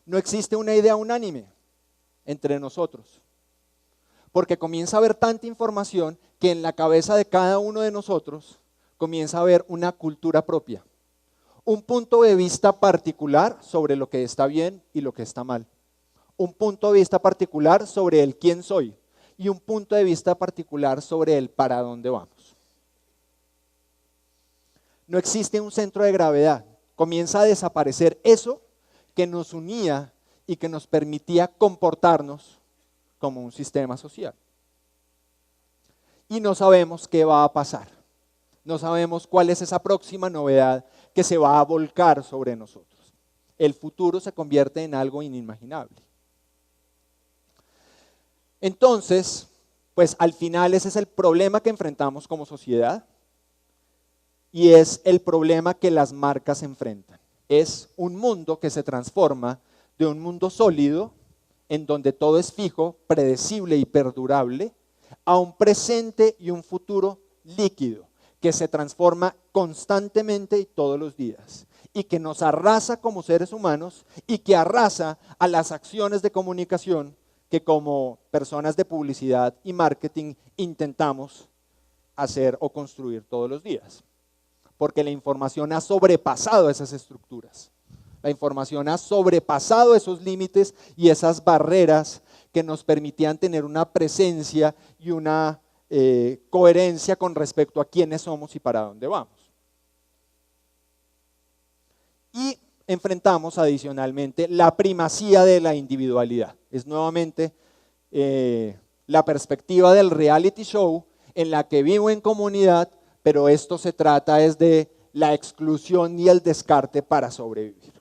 no existe una idea unánime entre nosotros, porque comienza a haber tanta información que en la cabeza de cada uno de nosotros comienza a haber una cultura propia, un punto de vista particular sobre lo que está bien y lo que está mal, un punto de vista particular sobre el quién soy y un punto de vista particular sobre el para dónde vamos. No existe un centro de gravedad, comienza a desaparecer eso que nos unía y que nos permitía comportarnos como un sistema social. Y no sabemos qué va a pasar, no sabemos cuál es esa próxima novedad que se va a volcar sobre nosotros. El futuro se convierte en algo inimaginable. Entonces, pues al final ese es el problema que enfrentamos como sociedad y es el problema que las marcas enfrentan. Es un mundo que se transforma de un mundo sólido, en donde todo es fijo, predecible y perdurable, a un presente y un futuro líquido, que se transforma constantemente y todos los días, y que nos arrasa como seres humanos y que arrasa a las acciones de comunicación que como personas de publicidad y marketing intentamos hacer o construir todos los días. Porque la información ha sobrepasado esas estructuras. La información ha sobrepasado esos límites y esas barreras que nos permitían tener una presencia y una coherencia con respecto a quiénes somos y para dónde vamos. Y enfrentamos adicionalmente la primacía de la individualidad. Es nuevamente la perspectiva del reality show en la que vivo en comunidad, pero esto se trata es de la exclusión y el descarte para sobrevivir.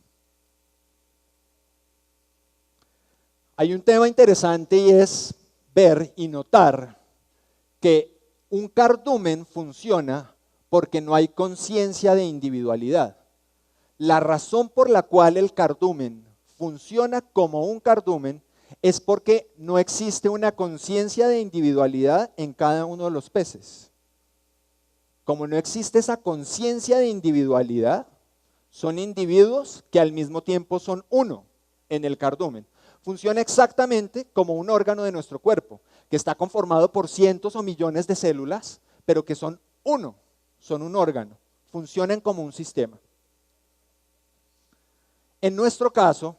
Hay un tema interesante y es ver y notar que un cardumen funciona porque no hay conciencia de individualidad. La razón por la cual el cardumen funciona como un cardumen es porque no existe una conciencia de individualidad en cada uno de los peces. Como no existe esa conciencia de individualidad, son individuos que al mismo tiempo son uno en el cardumen. Funciona exactamente como un órgano de nuestro cuerpo, que está conformado por cientos o millones de células, pero que son uno, son un órgano, funcionan como un sistema. En nuestro caso,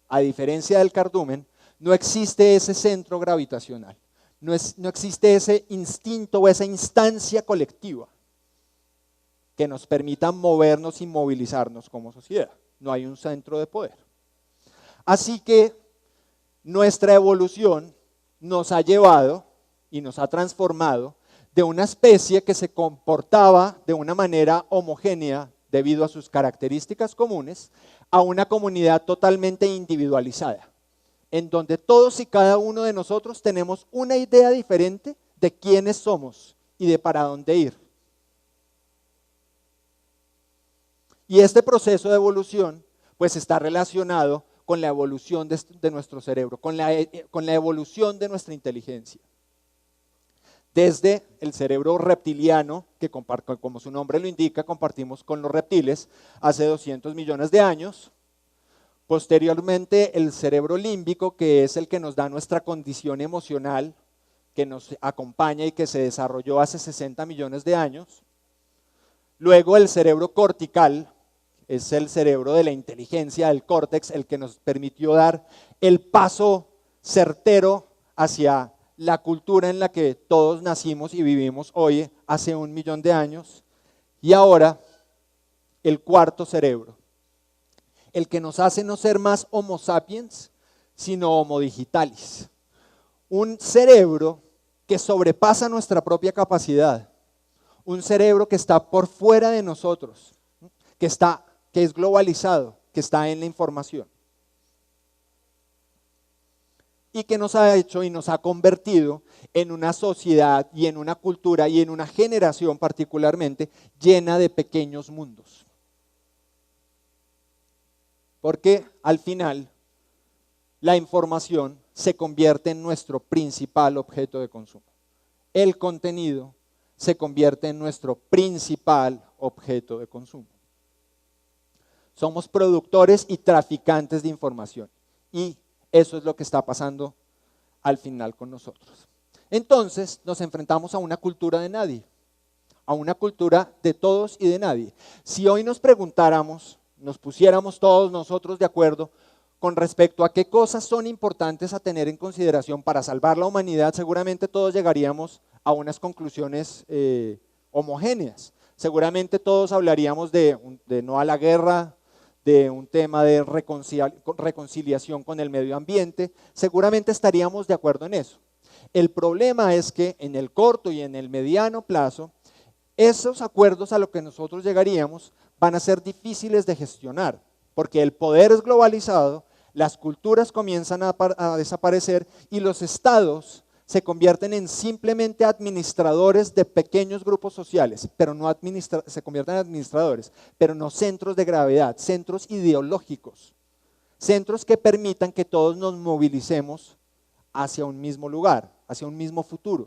a diferencia del cardumen, no existe ese centro gravitacional, no existe ese instinto o esa instancia colectiva que nos permita movernos y movilizarnos como sociedad. No hay un centro de poder. Así que nuestra evolución nos ha llevado y nos ha transformado de una especie que se comportaba de una manera homogénea debido a sus características comunes, a una comunidad totalmente individualizada, en donde todos y cada uno de nosotros tenemos una idea diferente de quiénes somos y de para dónde ir. Y este proceso de evolución pues está relacionado con la evolución de nuestro cerebro, con la evolución de nuestra inteligencia. Desde el cerebro reptiliano, que como su nombre lo indica, compartimos con los reptiles hace 200 millones de años. Posteriormente el cerebro límbico, que es el que nos da nuestra condición emocional, que nos acompaña y que se desarrolló hace 60 millones de años. Luego el cerebro cortical, es el cerebro de la inteligencia, el córtex, el que nos permitió dar el paso certero hacia la cultura en la que todos nacimos y vivimos hoy hace 1 millón de años. Y ahora el cuarto cerebro, el que nos hace no ser más Homo sapiens, sino Homo digitalis. Un cerebro que sobrepasa nuestra propia capacidad, un cerebro que está por fuera de nosotros, que es globalizado, que está en la información. Y que nos ha hecho y nos ha convertido en una sociedad y en una cultura y en una generación particularmente llena de pequeños mundos. Porque al final la información se convierte en nuestro principal objeto de consumo. El contenido se convierte en nuestro principal objeto de consumo. Somos productores y traficantes de información. Y eso es lo que está pasando al final con nosotros. Entonces nos enfrentamos a una cultura de nadie, a una cultura de todos y de nadie. Si hoy nos preguntáramos, nos pusiéramos todos nosotros de acuerdo con respecto a qué cosas son importantes a tener en consideración para salvar la humanidad, seguramente todos llegaríamos a unas conclusiones homogéneas. Seguramente todos hablaríamos de no a la guerra, de un tema de reconciliación con el medio ambiente, seguramente estaríamos de acuerdo en eso. El problema es que en el corto y en el mediano plazo, esos acuerdos a los que nosotros llegaríamos van a ser difíciles de gestionar, porque el poder es globalizado, las culturas comienzan a desaparecer y los estados se convierten en simplemente administradores de pequeños grupos sociales, pero no se convierten en administradores, pero no centros de gravedad, centros ideológicos, centros que permitan que todos nos movilicemos hacia un mismo lugar, hacia un mismo futuro.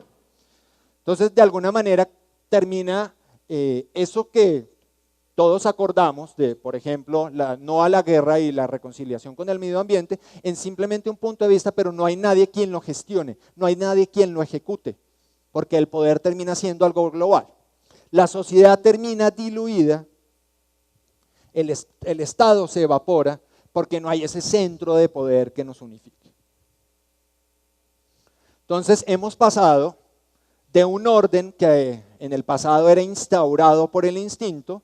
Entonces, de alguna manera, termina eso que todos acordamos de, por ejemplo, no a la guerra y la reconciliación con el medio ambiente, en simplemente un punto de vista, pero no hay nadie quien lo gestione, no hay nadie quien lo ejecute, porque el poder termina siendo algo global. La sociedad termina diluida, el Estado se evapora, porque no hay ese centro de poder que nos unifique. Entonces hemos pasado de un orden que en el pasado era instaurado por el instinto.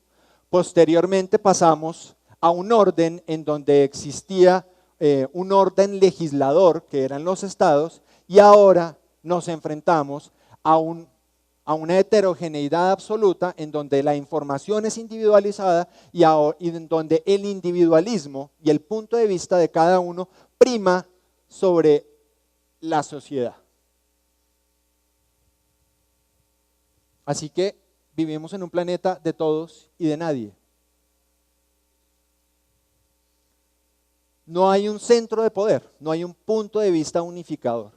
Posteriormente pasamos a un orden en donde existía un orden legislador, que eran los estados, y ahora nos enfrentamos a una heterogeneidad absoluta en donde la información es individualizada y en donde el individualismo y el punto de vista de cada uno prima sobre la sociedad. Así que vivimos en un planeta de todos y de nadie. No hay un centro de poder, no hay un punto de vista unificador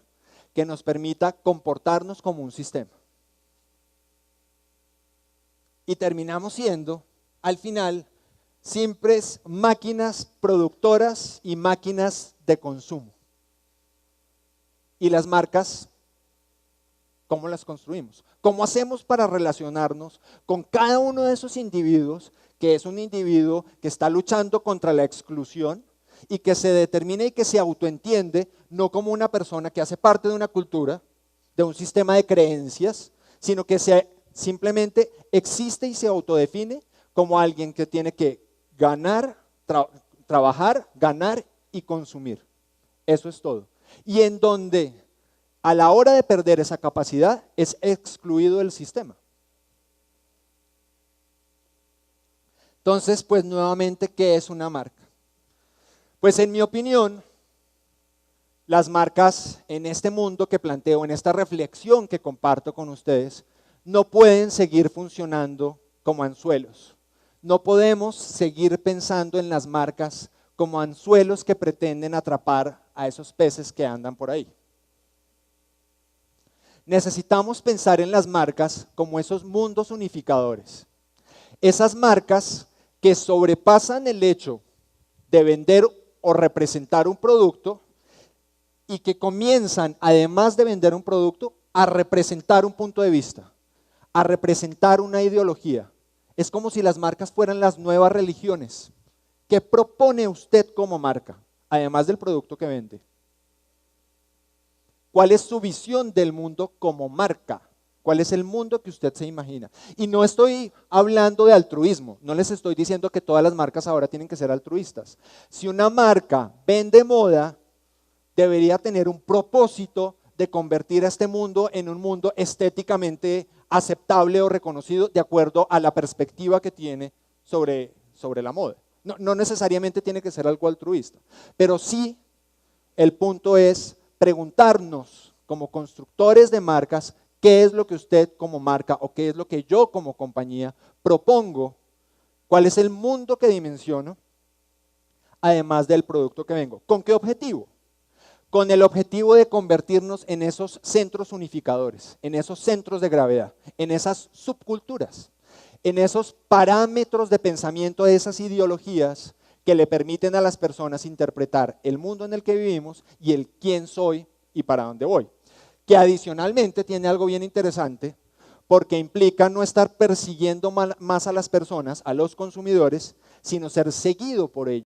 que nos permita comportarnos como un sistema. Y terminamos siendo, al final, simples máquinas productoras y máquinas de consumo. Y las marcas, ¿cómo las construimos? ¿Cómo hacemos para relacionarnos con cada uno de esos individuos, que es un individuo que está luchando contra la exclusión y que se determina y que se autoentiende no como una persona que hace parte de una cultura, de un sistema de creencias, sino que simplemente existe y se autodefine como alguien que tiene que ganar, trabajar, ganar y consumir? Eso es todo. Y en donde a la hora de perder esa capacidad es excluido del sistema. Entonces, pues nuevamente, ¿qué es una marca? Pues en mi opinión, las marcas en este mundo que planteo, en esta reflexión que comparto con ustedes, no pueden seguir funcionando como anzuelos. No podemos seguir pensando en las marcas como anzuelos que pretenden atrapar a esos peces que andan por ahí. Necesitamos pensar en las marcas como esos mundos unificadores. Esas marcas que sobrepasan el hecho de vender o representar un producto y que comienzan, además de vender un producto, a representar un punto de vista, a representar una ideología. Es como si las marcas fueran las nuevas religiones. ¿Qué propone usted como marca, además del producto que vende? ¿Cuál es su visión del mundo como marca? ¿Cuál es el mundo que usted se imagina? Y no estoy hablando de altruismo, no les estoy diciendo que todas las marcas ahora tienen que ser altruistas. Si una marca vende moda, debería tener un propósito de convertir a este mundo en un mundo estéticamente aceptable o reconocido de acuerdo a la perspectiva que tiene sobre la moda. No necesariamente tiene que ser algo altruista, pero sí el punto es preguntarnos como constructores de marcas, ¿qué es lo que usted como marca o qué es lo que yo como compañía propongo? ¿Cuál es el mundo que dimensiono? Además del producto que vengo. ¿Con qué objetivo? Con el objetivo de convertirnos en esos centros unificadores, en esos centros de gravedad, en esas subculturas, en esos parámetros de pensamiento de esas ideologías que le permiten a las personas interpretar el mundo en el que vivimos y el quién soy y para dónde voy. Que adicionalmente tiene algo bien interesante, porque implica no estar persiguiendo más a las personas, a los consumidores, sino ser seguido por ellos.